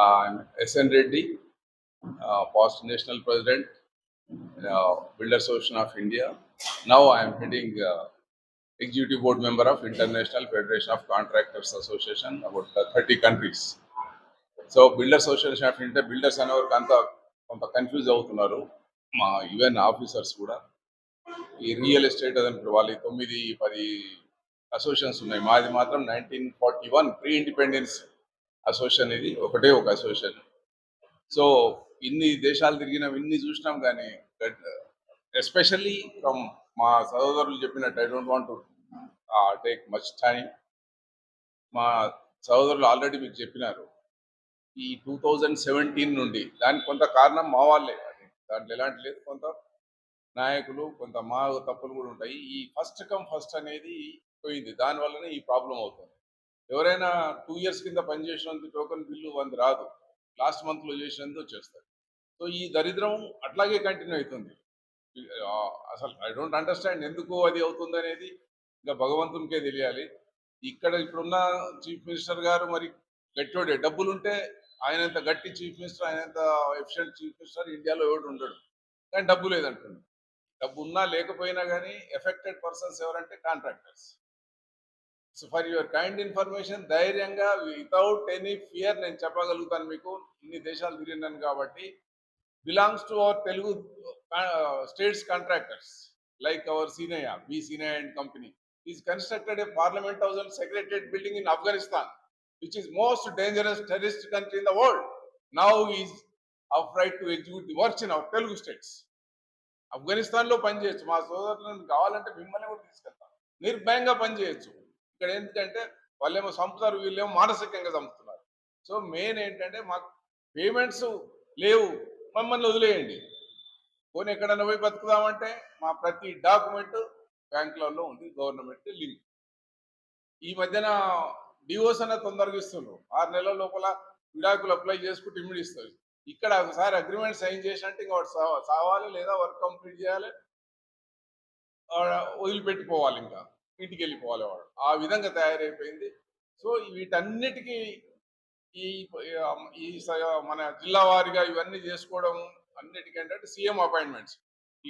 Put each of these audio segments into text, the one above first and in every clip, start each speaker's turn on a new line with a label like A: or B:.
A: I'm SN Reddy, past national president, Builder Association of India. Now I am heading executive board member of International Federation of Contractors Association, about 30 countries. So builders association of India builders అనేవారికి అంతా కొంత confuse అవుతున్నారు, మా even officers కూడా. ఈ real estate అదని వాళ్ళు 9-10 associations ఉన్నాయి. మాది మాత్రం 1941 ప్రీ ఇండిపెండెన్స్ అసోసియేషన్, ఇది ఒకటే ఒక అసోసియేషన్. సో ఇన్ని దేశాలు తిరిగినాం, ఇన్ని చూసినాం, కానీ ఎస్పెషల్లీ ఫ్రమ్ మా సహోదరులు చెప్పినట్టు I don't want to take much time. మా సహోదరులు ఆల్రెడీ మీకు చెప్పినారు. ఈ 2017 నుండి దానికి కొంత కారణం మా వాళ్ళే, అది దాంట్లో ఎలాంటి లేదు, కొంత నాయకులు, కొంత మా తప్పులు కూడా ఉంటాయి. ఈ ఫస్ట్ కమ్ ఫస్ట్ అనేది పోయింది, దానివల్లనే ఈ ప్రాబ్లం అవుతుంది. ఎవరైనా 2 years కింద పనిచేసినందుకు టోకెన్ బిల్లు 100 రాదు, లాస్ట్ మంత్లో చేసినందుకు వచ్చేస్తారు. సో ఈ దరిద్రం అట్లాగే కంటిన్యూ అవుతుంది. అసలు ఐ డోంట్ అండర్స్టాండ్ ఎందుకు అది అవుతుంది అనేది, ఇంకా భగవంతునికే తెలియాలి. ఇక్కడ ఇప్పుడున్న చీఫ్ మినిస్టర్ గారు మరి గట్టివాడే, డబ్బులుంటే ఆయనంత గట్టి చీఫ్ మినిస్టర్, ఆయనంత ఎఫిషియెంట్ చీఫ్ మినిస్టర్ ఇండియాలో ఎవడు ఉండడు. కానీ డబ్బు లేదంటుంది. డబ్బు ఉన్నా లేకపోయినా కానీ ఎఫెక్టెడ్ పర్సన్స్ ఎవరంటే contractors. So for your kind information, ధైర్యంగా వితౌట్ ఎనీ ఫియర్ నేను చెప్పగలుగుతాను మీకు, ఇన్ని దేశాలు తిరిగినాను కాబట్టి. Belongs to our Telugu states contractors like our Seenaiah, B Seenaiah and company is constructed a parliament house and secretariat building in Afghanistan, which is most dangerous terrorist country in the world. Now is afraid to execute the works in our Telugu states. ఆఫ్ఘనిస్తాన్లో పనిచేయచ్చు, మా సోదరులను కావాలంటే మిమ్మల్ని కూడా తీసుకెళ్తాం, నిర్భయంగా పనిచేయచ్చు. ఇక్కడ ఎందుకంటే వాళ్ళేమో చంపుతారు, వీళ్ళేమో మానసికంగా చంపుతున్నారు. సో మెయిన్ ఏంటంటే మాకు పేమెంట్స్ లేవు, మమ్మల్ని వదిలేయండి. పోనీ ఎక్కడైనా పోయి బతుకుదామంటే మా ప్రతి డాక్యుమెంట్ బ్యాంకులలో ఉంది, గవర్నమెంట్ లింక్. ఈ మధ్యన డివోర్స్ అన్న తొందరగా ఇస్తున్నారు, 6 నెలల లోపల విడాకులు అప్లై చేసుకుంటే ఇమ్మడి ఇస్తారు. ఇక్కడ ఒకసారి అగ్రిమెంట్ సైన్ చేసినట్టు ఇంకా వాడు సావాలి, లేదా వర్క్ కంప్లీట్ చేయాలి, వదిలిపెట్టిపోవాలి, ఇంకా ఇంటికి వెళ్ళిపోవాలి వాడు. ఆ విధంగా తయారైపోయింది. సో వీటన్నిటికీ ఈ మన జిల్లా వారీగా ఇవన్నీ చేసుకోవడం అన్నిటికంటే సీఎం అపాయింట్మెంట్స్.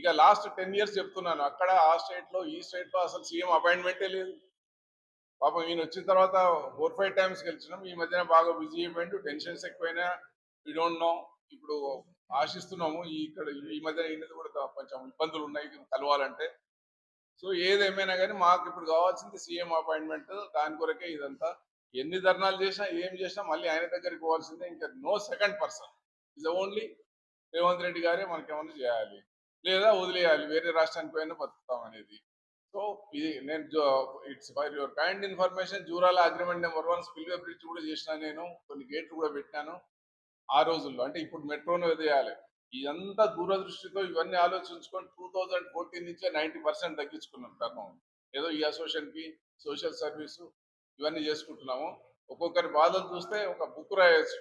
A: ఇక లాస్ట్ 10 years చెప్తున్నాను, అక్కడ ఆ స్టేట్లో ఈ స్టేట్లో అసలు సీఎం అపాయింట్మెంటే లేదు. పాపం ఈయన వచ్చిన తర్వాత 4-5 times గెలిచినాం. ఈ మధ్యన బాగా బిజీ అయిపోయిండు, టెన్షన్స్ ఎక్కువైనా, వీ డోంట్ నో. ఇప్పుడు ఆశిస్తున్నాము ఇక్కడ ఈ మధ్యన ఈయనది కూడా కొంచెం ఇబ్బందులు ఉన్నాయి కలవాలంటే. సో ఏదేమైనా కానీ మాకు ఇప్పుడు కావాల్సింది సీఎం అపాయింట్మెంట్. దాని కొరకే ఇదంతా. ఎన్ని ధర్నాలు చేసినా ఏం చేసినా మళ్ళీ ఆయన దగ్గరికి పోవాల్సిందే, ఇంకా no second person. Is only Revanth Reddy గారే మనకేమన్నా చేయాలి, లేదా వదిలేయాలి, వేరే రాష్ట్రానికి పోయినా బతుకుతాం అనేది. సో ఇది నేను it's for your kind information, Jurala agreement number 1 spillway bridge కూడా చేసిన, నేను కొన్ని గేట్లు కూడా పెట్టినాను ఆ రోజుల్లో. అంటే ఇప్పుడు మెట్రోను వదిలేయాలి. ఇదంతా దూరదృష్టితో ఇవన్నీ ఆలోచించుకొని 2014 నుంచే 90% తగ్గించుకున్నాం టర్న్. ఏదో ఈ అసోసియేషన్కి సోషల్ సర్వీసు ఇవన్నీ చేసుకుంటున్నాము. ఒక్కొక్కరి బాధలు చూస్తే ఒక బుక్ రాయొచ్చు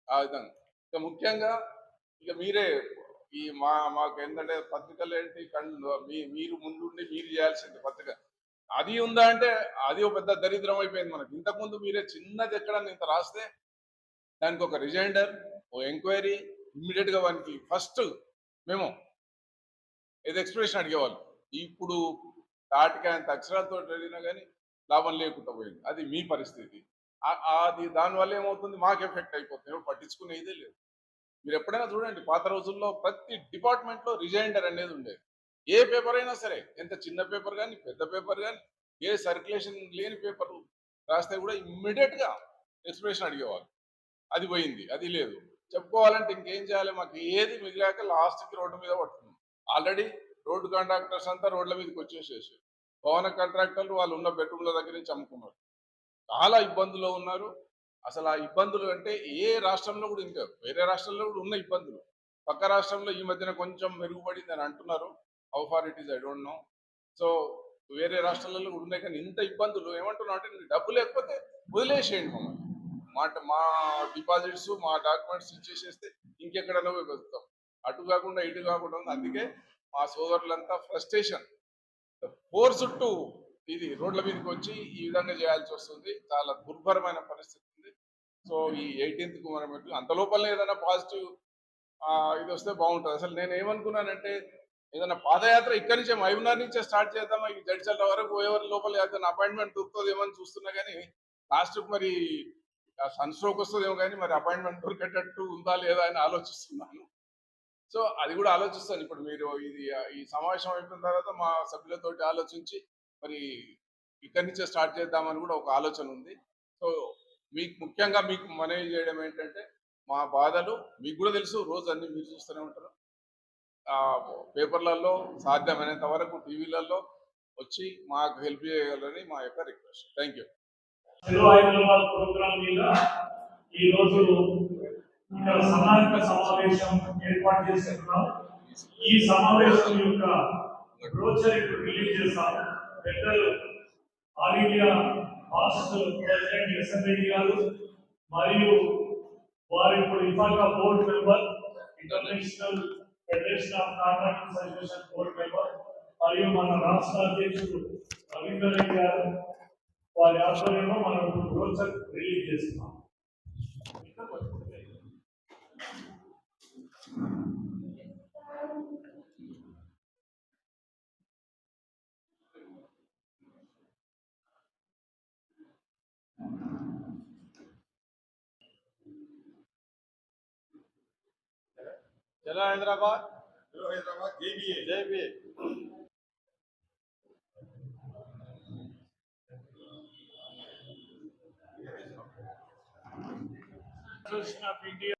A: ఆ విధంగా. ఇక ముఖ్యంగా ఇక మీరే ఈ మాకు ఏంటంటే పత్రికలు ఏంటి, మీరు ముందుండి మీరు చేయాల్సింది పత్రిక. అది ఉందా అంటే అది ఒక పెద్ద దరిద్రం అయిపోయింది మనకి. ఇంతకుముందు మీరే చిన్నది ఎక్కడన్నా ఇంత రాస్తే దానికి ఒక రిజైండర్, ఓ ఎంక్వైరీ, ఇమ్మీడియట్ గా వానికి ఫస్ట్ మేము ఏదో ఎక్స్ప్రెషన్ అడిగేవాళ్ళు. ఇప్పుడు తాటికి అంత అక్షరాలతో అడిగినా కానీ లాభం లేకుండా పోయింది. అది మీ పరిస్థితి. అది దానివల్ల ఏమవుతుంది, మాకు ఎఫెక్ట్ అయిపోతుంది, ఎవరు పట్టించుకునేదే లేదు. మీరు ఎప్పుడైనా చూడండి, పాత రోజుల్లో ప్రతి డిపార్ట్మెంట్లో రిజైండర్ అనేది ఉండేది. ఏ పేపర్ అయినా సరే, ఎంత చిన్న పేపర్ కానీ పెద్ద పేపర్ కానీ, ఏ సర్క్యులేషన్ లేని పేపర్ రాస్తే కూడా ఇమ్మీడియట్ గా ఎక్స్ప్రెషన్ అడిగేవాళ్ళు. అది పోయింది, అది లేదు. చెప్పుకోవాలంటే ఇంకేం చేయాలి, మాకు ఏది మిగిలాక లాస్ట్కి రోడ్డు మీద పడుతుంది. ఆల్రెడీ రోడ్డు కాంట్రాక్టర్స్ అంతా రోడ్ల మీదకి వచ్చేసేసి భవన కాంట్రాక్టర్లు వాళ్ళు ఉన్న బెడ్రూమ్ల దగ్గర నుంచి అమ్ముకున్నారు. చాలా ఇబ్బందుల్లో ఉన్నారు. అసలు ఆ ఇబ్బందులు అంటే ఏ రాష్ట్రంలో కూడా, ఇంకా వేరే రాష్ట్రంలో కూడా ఉన్న ఇబ్బందులు. పక్క రాష్ట్రంలో ఈ మధ్యన కొంచెం మెరుగుపడింది అని అంటున్నారు. How far it is I don't know. So వేరే రాష్ట్రాలలో కూడా ఉన్నాయి, కానీ ఇంత ఇబ్బందులు ఏమంటున్నా అంటే, డబ్బు లేకపోతే వదిలేసేయండి మమ్మల్ని, మా డిపాజిట్స్ మా డాక్యుమెంట్స్ ఇచ్చేసేస్తే ఇంకెక్కడన్నా పోయి బతుకుతాం. అటు కాకుండా ఇటు కాకుండా ఉంది. అందుకే మా సోదరులంతా ఫ్రస్ట్రేషన్, ఫోర్స్ టు ఇది రోడ్ల మీదకి వచ్చి ఈ విధంగా చేయాల్సి వస్తుంది. చాలా దుర్భరమైన పరిస్థితి ఉంది. సో ఈ 18th మనం అంత లోపలనే ఏదైనా పాజిటివ్ ఇది వస్తే బాగుంటుంది. అసలు నేను ఏమనుకున్నానంటే ఏదైనా పాదయాత్ర ఇక్కడి నుంచే మహబూబ్నగర్ నుంచే స్టార్ట్ చేద్దామా ఈ జడ్చర్ల వరకు పోయేవారి లోపల ఏదైనా అపాయింట్మెంట్ దొరుకుతుందేమో అని చూస్తున్నా కానీ లాస్ట్ మరి సన్ స్ట్రోక్ వస్తుందేమో కానీ మరి అపాయింట్మెంట్ దొరికేటట్టు ఉందా లేదా అని ఆలోచిస్తున్నాను. సో అది కూడా ఆలోచిస్తాను. ఇప్పుడు మీరు ఇది ఈ సమావేశం అయిపోయిన తర్వాత మా సభ్యులతోటి ఆలోచించి మరి ఇక్కడి నుంచే స్టార్ట్ చేద్దామని కూడా ఒక ఆలోచన ఉంది. సో మీకు ముఖ్యంగా మీకు మనవి చేయడం ఏంటంటే మా బాధలు మీకు కూడా తెలుసు, రోజు అన్ని మీరు చూస్తూనే ఉంటారు. పేపర్లలో సాధ్యమైనంత వరకు టీవీలలో వచ్చి మాకు హెల్ప్ చేయగలరని మా యొక్క request. Thank you.
B: Hyderabad program మీద ఈరోజు ఇక్కడ సమావేశ సమావేశం ఏర్పాటు చేస్తున్నాం. ఈ సమావేశం యొక్క బ్రోచర్ రిలీజ్ చేస్తాం. పెద్దలు all India hostel president SMI గారు మరియు వారి ఇప్పుడు ఇఫాకా board member, international federation of contractors association board member మరియు మన రాష్ట్ర అధ్యక్షుడు రవీందర్ రెడ్డి గారు వారి ఆధ్వర్యంలో మనం బ్రోచర్ రిలీజ్ చేస్తున్నాం.
A: చలో హైదరాబాద్,
C: జై
B: Association of India